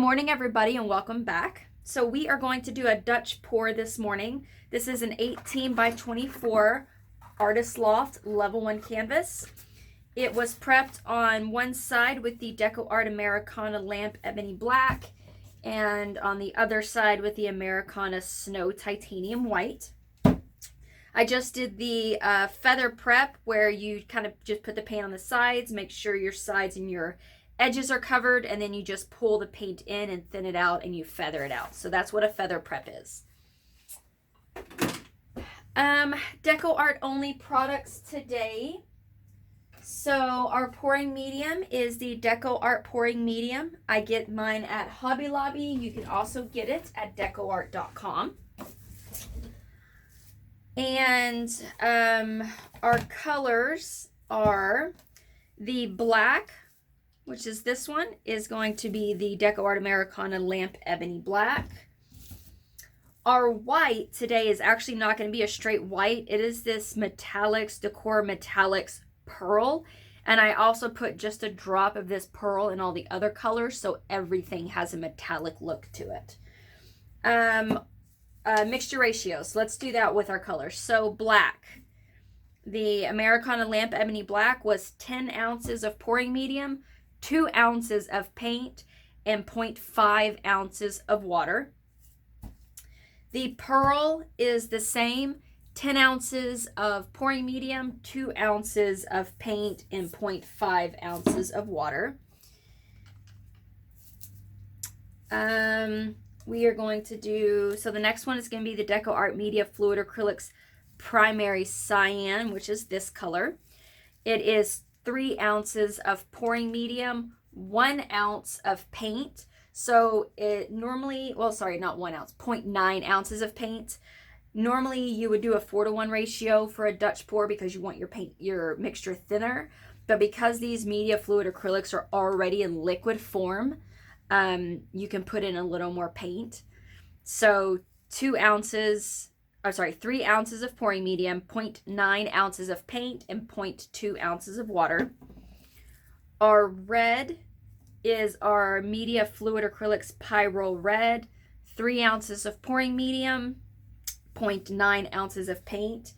morning, everybody, and welcome back. So we are going to do a Dutch pour this morning. This is an 18 by 24 Artist Loft Level 1 canvas. It was prepped on one side with the DecoArt Americana Lamp Ebony Black, and on the other side with the Americana Snow Titanium White. I just did the feather prep where you kind of just put the paint on the sides, make sure your sides and your edges are covered, and then you just pull the paint in and thin it out and you feather it out. So that's what a feather prep is. DecoArt only products today. So our pouring medium is the DecoArt pouring medium. I get mine at Hobby Lobby. You can also get it at DecoArt.com. And our colors are the black, which is this one, is going to be the DecoArt Americana Lamp Ebony Black. Our white today is actually not going to be a straight white. It is this Metallics, Decor Metallics Pyrrole. And I also put just a drop of this Pyrrole in all the other colors, so everything has a metallic look to it. Mixture ratios. Let's do that with our colors. So black. The Americana Lamp Ebony Black was 10 ounces of pouring medium, 2 ounces of paint, and 0.5 ounces of water. The Pyrrole is the same, 10 ounces of pouring medium, 2 ounces of paint, and 0.5 ounces of water. We are going to do, so the next one is going to be the DecoArt Media Fluid Acrylics Primary Cyan, which is this color. It is 3 ounces of pouring medium, 1 ounce of paint. So it normally, well, sorry, not 1 ounce, 0.9 ounces of paint. Normally you would do a 4-to-1 ratio for a Dutch pour because you want your mixture thinner. But because these media fluid acrylics are already in liquid form, you can put in a little more paint. So 3 ounces of pouring medium, 0.9 ounces of paint, and 0.2 ounces of water. Our red is our Media Fluid Acrylics Pyrrole Red, 3 ounces of pouring medium, 0.9 ounces of paint,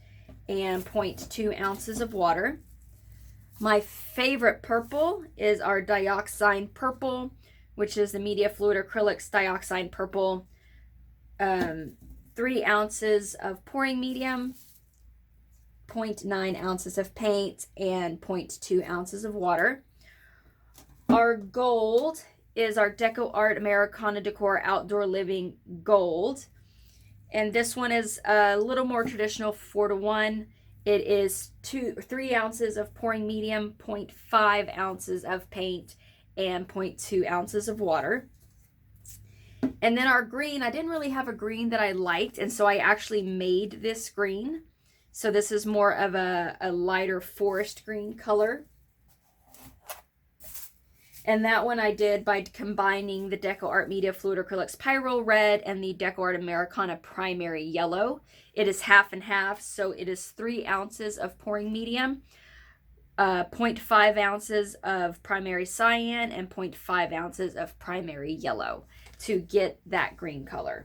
and 0.2 ounces of water. My favorite purple is our Dioxine Purple, which is the Media Fluid Acrylics Dioxine Purple. 3 ounces of pouring medium, 0.9 ounces of paint, and 0.2 ounces of water. Our gold is our DecoArt Americana Decor Outdoor Living Gold. And this one is a little more traditional, 4-to-1. It is 3 ounces of pouring medium, 0.5 ounces of paint, and 0.2 ounces of water. And then our green, I didn't really have a green that I liked, and so I actually made this green. So this is more of a lighter forest green color. And that one I did by combining the DecoArt Media Fluid Acrylics Pyrrole Red and the DecoArt Americana Primary Yellow. It is half and half, so it is 3 ounces of pouring medium, 0.5 ounces of primary cyan, and 0.5 ounces of primary yellow to get that green color.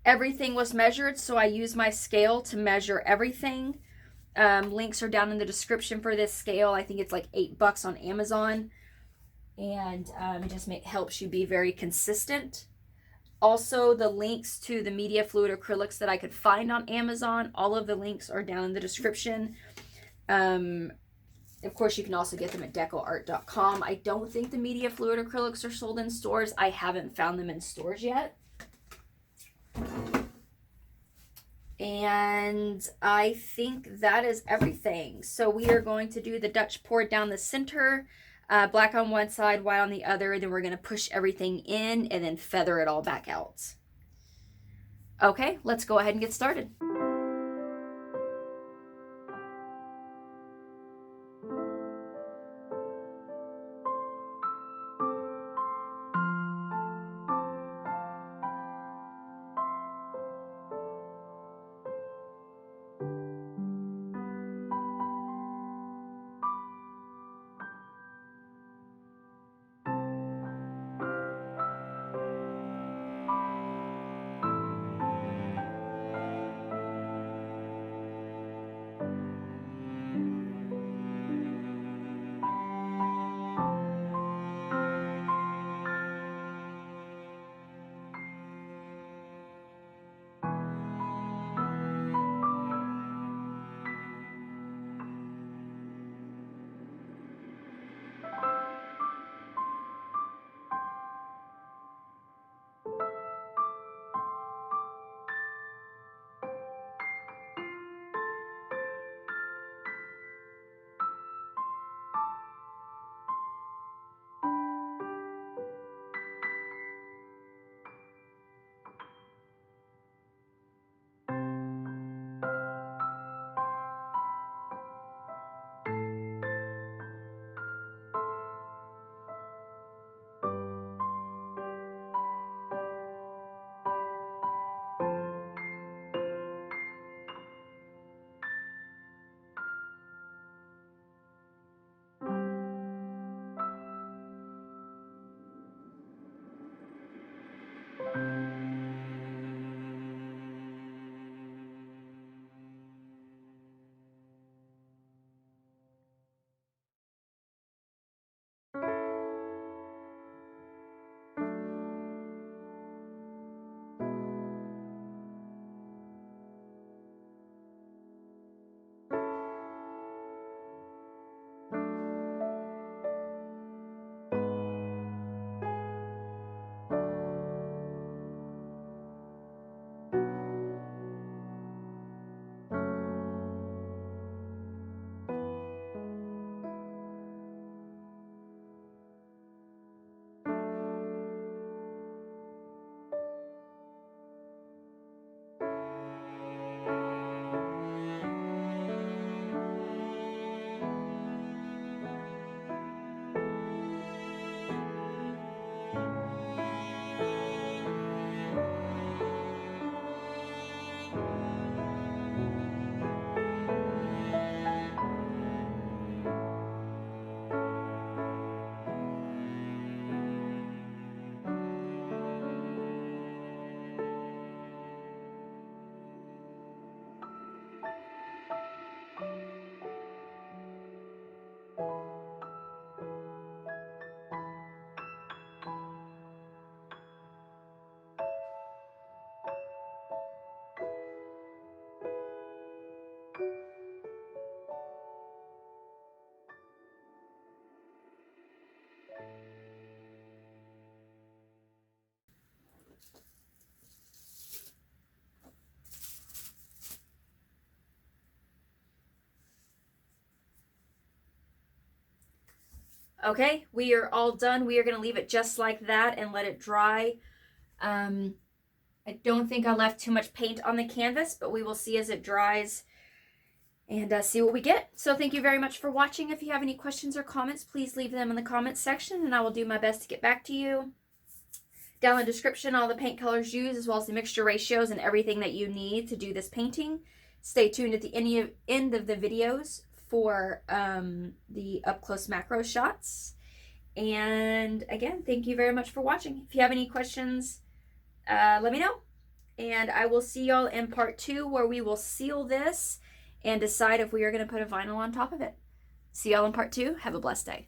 Everything was measured, so I used my scale to measure everything. Links are down in the description for this scale. I think it's like $8 on Amazon, and it just helps you be very consistent. Also, the links to the Media Fluid Acrylics that I could find on Amazon, all of the links are down in the description. Of course, you can also get them at DecoArt.com. I don't think the Media Fluid Acrylics are sold in stores. I haven't found them in stores yet. And I think that is everything. So we are going to do the Dutch pour down the center, black on one side, white on the other. Then we're going to push everything in and then feather it all back out. Okay, let's go ahead and get started. Okay, we are all done. We are going to leave it just like that and let it dry. I don't think I left too much paint on the canvas, but we will see as it dries and see what we get. So thank you very much for watching. If you have any questions or comments, please leave them in the comments section and I will do my best to get back to you. Down in the description, all the paint colors used, as well as the mixture ratios and everything that you need to do this painting. Stay tuned at the end of the videos for the up-close macro shots. And again, thank you very much for watching. If you have any questions, let me know. And I will see y'all in part 2, where we will seal this and decide if we are going to put a vinyl on top of it. See y'all in part 2. Have a blessed day.